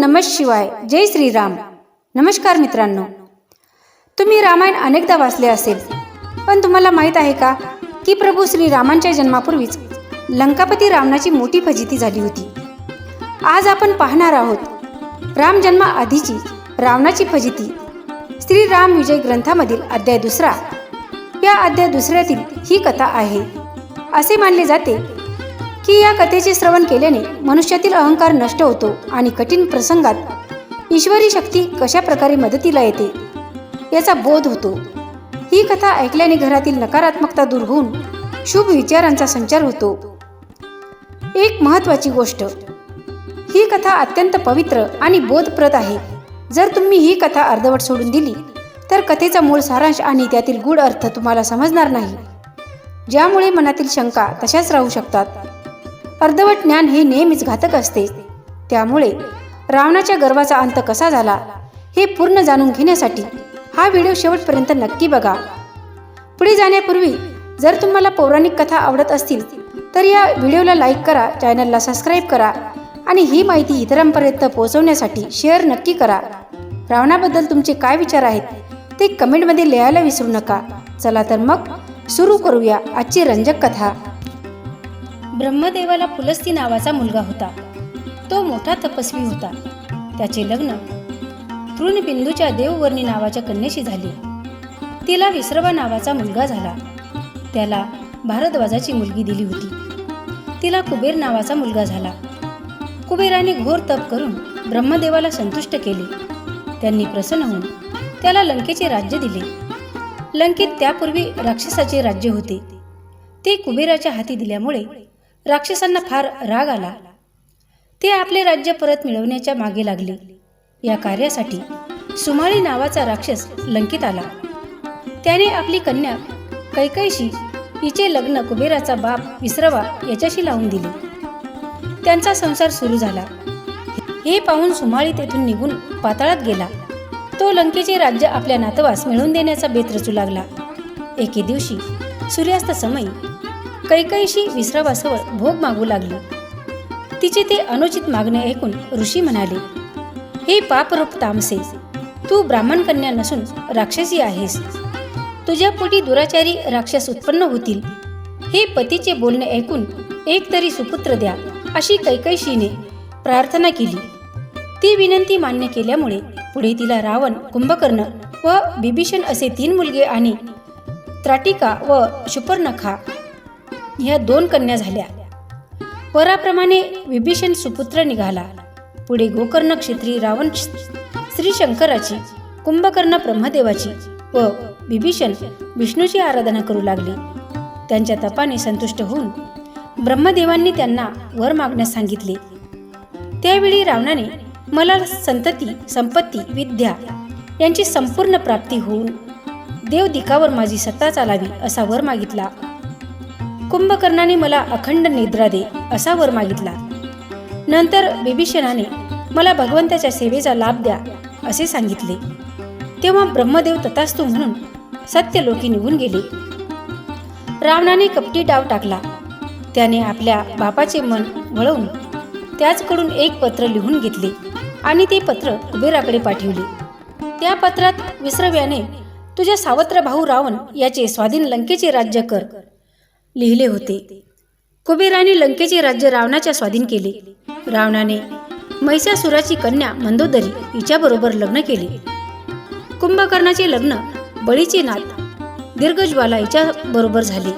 नमः शिवाय. जय श्रीराम. नमस्कार मित्रांनो, तुम्ही रामायण अनेकदा वाचले असेल, पण तुम्हाला माहीत आहे का की प्रभू श्रीरामांच्या जन्मापूर्वीच लंकापती रावणाची मोठी फजिती झाली होती. आज आपण पाहणार आहोत राम जन्माआधीची रावणाची फजिती. श्रीराम विजय ग्रंथामधील अध्याय 2. या अध्याय 2 ही कथा आहे. असे मानले जाते की या कथेचे श्रवण केल्याने मनुष्यातील अहंकार नष्ट होतो आणि कठीण प्रसंगात ईश्वरी शक्ती कशा प्रकारे मदतीला येते याचा बोध होतो. ही कथा ऐकल्याने घरातील नकारात्मकता दूर होऊन शुभ विचारांचा संचार होतो. एक महत्त्वाची गोष्ट, ही कथा अत्यंत पवित्र आणि बोधप्रद आहे. जर तुम्ही ही कथा अर्धवट सोडून दिली तर कथेचा मूळ सारांश आणि त्यातील गूढ अर्थ तुम्हाला समजणार नाही, ज्यामुळे मनातील शंका तशाच राहू शकतात. अर्धवट ज्ञान हे नेहमीच घातक असते. त्यामुळे रावणाच्या गर्वाचा अंत कसा झाला हे पूर्ण जाणून घेण्यासाठी हा व्हिडिओ शेवटपर्यंत नक्की बघा. पुढे जाण्यापूर्वी जर तुम्हाला पौराणिक कथा आवडत असतील तर या व्हिडिओला लाईक करा, चॅनलला सबस्क्राईब करा आणि ही माहिती इतरांपर्यंत पोहोचवण्यासाठी शेअर नक्की करा. रावणाबद्दल तुमचे काय विचार आहेत ते कमेंटमध्ये लिहायला विसरू नका. चला तर मग सुरू करूया आजची रंजक कथा. ब्रह्मदेवाला पुलस्ती नावाचा मुलगा होता. तो मोठा तपस्वी होता. त्याचे लग्न तृणबिंदूच्या देववर्णी नावाच्या कन्येशी झाले. तिला विश्रवा नावाचा मुलगा झाला. त्याला भारद्वाजाची मुलगी दिली होती. तिला कुबेर नावाचा मुलगा झाला. कुबेराने घोर तप करून ब्रह्मदेवाला संतुष्ट केले. त्यांनी प्रसन्न होऊन त्याला लंकेचे राज्य दिले. लंकेत त्यापूर्वी राक्षसाचे राज्य होते. ते कुबेराच्या हाती दिल्यामुळे राक्षसांना फार राग आला. ते आपले राज्य परत मिळवण्याच्या मागे लागले. या कार्यासाठी सुमाळी नावाचा राक्षस लंकेत आला. त्याने आपली कन्या कैकईशी हिचे लग्न कुबेराचा बाप विश्रवा याच्याशी लावून दिले. त्यांचा संसार सुरू झाला. हे पाहून सुमाळी तेथून निघून पाताळात गेला. तो लंकेचे राज्य आपल्या नातवास मिळवून देण्याचा बेत रचू लागला. एके दिवशी सूर्यास्त समयी कैकईशी विश्रवासवर भोग मागू लागली. तिचे ते अनुचित मागणे ऐकून ऋषी म्हणाले, हे पापरूप तामसे, तू ब्राह्मण कन्या नसून राक्षसी आहेस. तुझ्या पोटी दुराचारी राक्षस उत्पन्न होतील. हे पतीचे बोलणे ऐकून एक तरी सुपुत्र द्या, अशी कैकईशीने प्रार्थना केली. ती विनंती मान्य केल्यामुळे पुढे तिला रावण, कुंभकर्ण व बिभीषण असे 3 मुलगे आणि त्राटिका व शुपर्णखा ह्या 2 कन्या झाल्या. वराप्रमाणे विभीषण सुपुत्र निघाला. पुढे गोकर्ण क्षेत्री रावण श्रीशंकराची, कुंभकर्ण ब्रह्मदेवाची व बिभीषण विष्णूची आराधना करू लागले. त्यांच्या तपाने संतुष्ट होऊन ब्रह्मदेवांनी त्यांना वर मागण्यास सांगितले. त्यावेळी रावणाने मला संतती, संपत्ती, विद्या यांची संपूर्ण प्राप्ती होऊन देवदिकावर माझी सत्ता चालावी असा वर मागितला. कुंभकर्णाने मला अखंड निद्रा दे असा वर मागितला. नंतर बिभीषणाने मला भगवंताच्या सेवेचा लाभ द्या असे सांगितले. तेव्हा ब्रह्मदेव तथास्तु म्हणून सत्यलोकी निघून गेले. रावणाने कपटी डाव टाकला. त्याने आपल्या बापाचे मन वळवून त्याचकडून एक पत्र लिहून घेतले आणि ते पत्र कुबेराकडे पाठविले. त्या पत्रात विश्रव्याने तुझ्या सावत्र भाऊ रावण याचे स्वाधीन लंकेचे राज्य कर लिहिले होते. कुबेराने लंकेचे राज्य रावणाच्या स्वाधीन केले. रावणाने महिषासुराची कन्या मंदोदरी हिच्याबरोबर लग्न केले. कुंभकर्णाचे लग्न बळीचे नात दीर्घज्वाला हिच्याबरोबर झाले.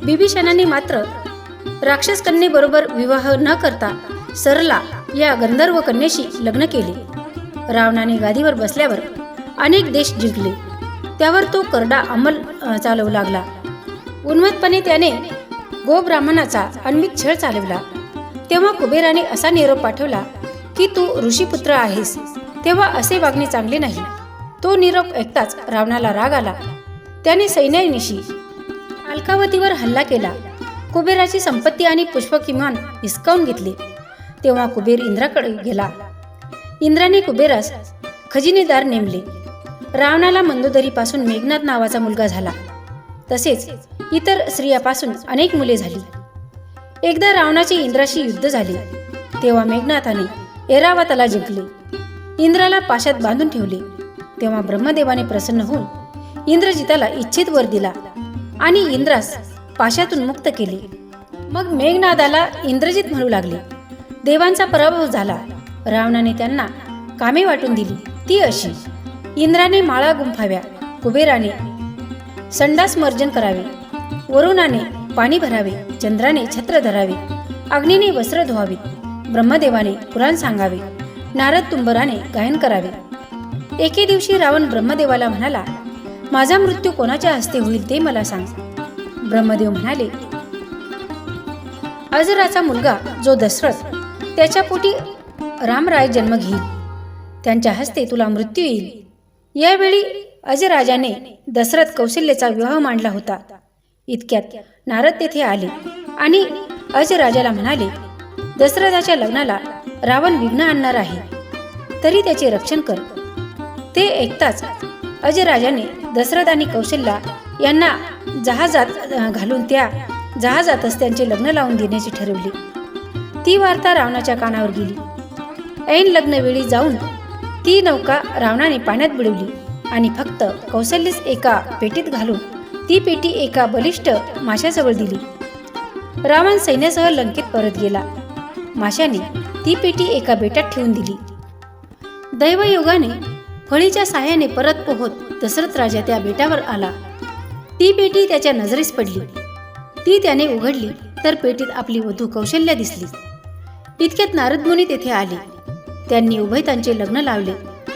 बिभीषणाने मात्र राक्षस कन्येबरोबर विवाह न करता सरला या गंधर्व कन्येशी लग्न केले. रावणाने गादीवर बसल्यावर अनेक देश जिंकले. त्यावर तो करडा अंमल चालवू लागला. उन्मत्तपणे त्याने गोब्राह्मणाचा अन्वित छळ चालवला. तेव्हा कुबेराने असा निरोप पाठवला की तू ऋषीपुत्र आहेस, तेव्हा असे वागणे चांगले नाही. तो निरोप ऐकताच रावणाला राग आला. त्याने सैन्यानिशी अलकावतीवर हल्ला केला. कुबेराची संपत्ती आणि पुष्पकिमान हिसकावून घेतली. तेव्हा कुबेर इंद्राकडे गेला. इंद्राने कुबेरास खजिनेदार नेमले. रावणाला मंदोदरीपासून मेघनाद नावाचा मुलगा झाला. तसेच इतर स्त्रियापासून अनेक मुले झाली. एकदा रावणाचे इंद्राशी युद्ध झाले. तेव्हा मेघनाथाने ऐरावताला जिंकले. इंद्राला पाशात बांधून ठेवले. तेव्हा ब्रह्मदेवाने प्रसन्न होऊन इंद्रजिताला इच्छित वर दिला आणि इंद्रास पाशातून मुक्त केले. मग मेघनादाला इंद्रजित म्हणू लागले. देवांचा पराभव झाला. रावणाने त्यांना कामे वाटून दिली, ती अशी: इंद्राने माळा गुंफाव्या, कुबेराने संडास मर्जन करावे, वरुणाने पाणी भरावे, चंद्राने छत्र धरावे, अग्नीने वस्त्र धुवावीत, ब्रह्मदेवाने पुराण सांगावे, नारद तुंबराने गायन करावे. एके दिवशी रावण ब्रह्मदेवाला म्हणाला, माझा मृत्यू कोणाच्या हस्ते होईल ते मला सांग. ब्रह्मदेव म्हणाले, अजराचा मुलगा जो दशरथ, त्याच्या पोटी रामराय जन्म घेईल, त्यांच्या हस्ते तुला मृत्यू येईल. यावेळी अजराजाने दशरथ कौशल्याचा विवाह मांडला होता. इतक्यात नारद तेथे आले आणि अजराजाला म्हणाले, दशरथाच्या लग्नाला रावण विघ्न आणणार आहे, तरी त्याचे रक्षण कर. ते ऐकताच अजराजाने दशरथ आणि कौशल्या यांना जहाजात घालून त्या जहाजातच त्यांचे लग्न लावून देण्याचे ठरवले. ती वार्ता रावणाच्या कानावर गेली. ऐन लग्नवेळी जाऊन ती नौका रावणाने पाण्यात बुडवली आणि फक्त कौशल्यास एका पेटीत घालून ती पेटी एका बलिष्ठ माशाजवळ दिली. रावण सैन्यासह लंकेत परत गेला. माशाने ती पेटी एका बेटात ठेवून दिली. दैवयोगाने फळीच्या साह्याने परत पोहोत दशरथ राजा त्या बेटावर आला. ती पेटी त्याच्या नजरेस पडली. ती त्याने उघडली तर पेटीत आपली वधू कौशल्या दिसली. इतक्यात नारद मुनी तेथे आले. त्यांनी उभयतांचे लग्न लावले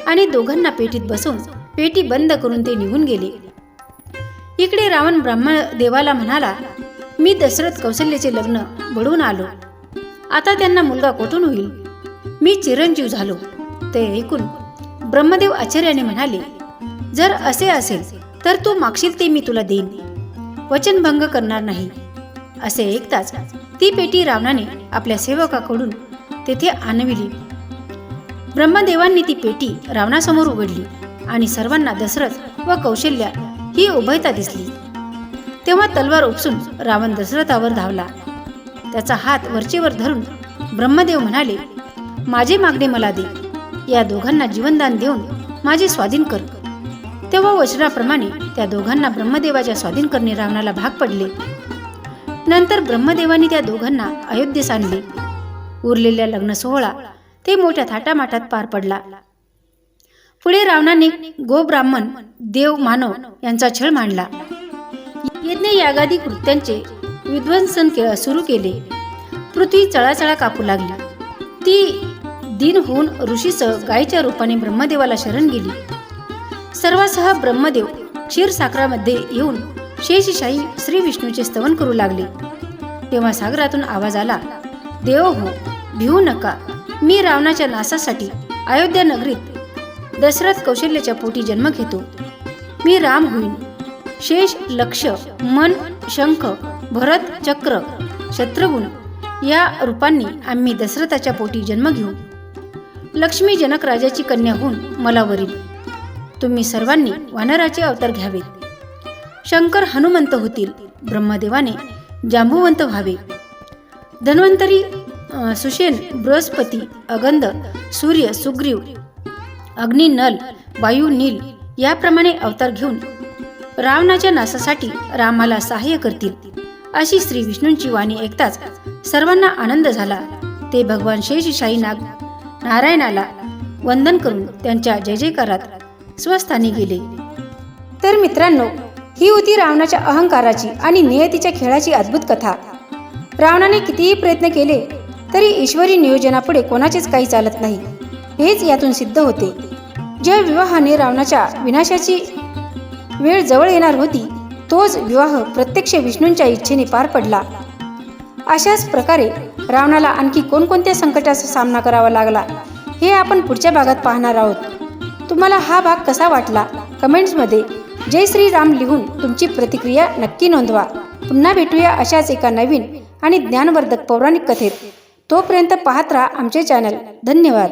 आणि दोघांना पेटीत बसवून पेटी बंद करून ते निघून गेले. इकडे रावण ब्रह्मदेवाला म्हणाला, मी दशरथ कौशल्याचे लग्न बुडवून आलो. आता त्यांना मुलगा कोठून होईल? मी चिरंजीव झालो. ते ऐकून ब्रह्मदेव आश्चर्याने म्हणाले, जर असे असेल तर तू मागशील ते मी तुला देईन, वचनभंग करणार नाही. असे ऐकताच ती पेटी रावणाने आपल्या सेवकाकडून तेथे आणविली. ब्रह्मदेवांनी ती पेटी रावणासमोर उघडली आणि सर्वांना दशरथ व कौशल्या ही उभयता दिसली. तेव्हा तलवार उपसून रावण दशरथावर धावला. त्याचा हात वरचेवर धरून ब्रह्मदेव म्हणाले, माझे मागणे मला दे. या दोघांना जीवनदान देऊन माझे स्वाधीन कर. तेव्हा वचनाप्रमाणे त्या दोघांना ब्रह्मदेवाच्या स्वाधीन करणे रावणाला भाग पडले. नंतर ब्रह्मदेवाने त्या दोघांना अयोध्येस आणले. उरलेल्या लग्न सोहळा ते मोठ्या थाटामाटात पार पडला. पुढे रावणाने गोब्राह्मण, देव, मानव यांचा छळ मांडला. यज्ञ यागादी कृत्यांचे विध्वंसन सुरू केले. पृथ्वी चळाचळा कापू लागली. ती दिन होऊन ऋषीसह गायीच्या रूपाने ब्रह्मदेवाला शरण गेली. सर्वासह ब्रह्मदेव क्षीरसागरामध्ये येऊन शेषशाही श्री विष्णूचे स्तवन करू लागले. तेव्हा सागरातून आवाज आला, देव हो, भिवू नका. मी रावणाच्या नाशासाठी अयोध्या नगरीत दशरथ कौशल्याच्या पोटी जन्म घेतो. मी राम होईन. शेष, लक्ष, मन, शंख, भरत, चक्र, शत्रुघ्न या रूपांनी आम्ही दशरथाच्या पोटी जन्म घेऊ. लक्ष्मी जनक राजाची कन्या होऊन मला वरील. तुम्ही सर्वांनी वानराचे अवतार घ्यावेत. शंकर हनुमंत होतील. ब्रह्मदेवाने जांबुवंत व्हावे. धन्वंतरी सुषेण, बृहस्पती, अगंध, सूर्य, सुग्रीव, अग्नी, नल, वायू, नील याप्रमाणे अवतार घेऊन रावणाच्या नाशासाठी रामाला सहाय्य करतील. अशी श्री विष्णूंची वाणी ऐकताच सर्वांना आनंद झाला. ते भगवान शेषशाही नारायणाला वंदन करून त्यांच्या जय जयकारात स्वस्थानी गेले. तर मित्रांनो, ही होती रावणाच्या अहंकाराची आणि नियतीच्या खेळाची अद्भुत कथा. रावणाने कितीही प्रयत्न केले तरी ईश्वरी नियोजनापुढे कोणाचेच काही चालत नाही, हेच यातून सिद्ध होते. ज्या विवाहाने रावणाच्या विनाशाची वेळ जवळ येणार होती, तोच विवाह प्रत्यक्ष विष्णूंच्या इच्छेने पार पडला. अशाच प्रकारे रावणाला आणखी कोणकोणत्या संकटाचा सामना करावा लागला हे आपण पुढच्या भागात पाहणार आहोत. तुम्हाला हा भाग कसा वाटला कमेंट्समध्ये जय श्रीराम लिहून तुमची प्रतिक्रिया नक्की नोंदवा. पुन्हा भेटूया अशाच एका नवीन आणि ज्ञानवर्धक पौराणिक कथेत. तोपर्यंत पाहत राहा आमचे चॅनल. धन्यवाद.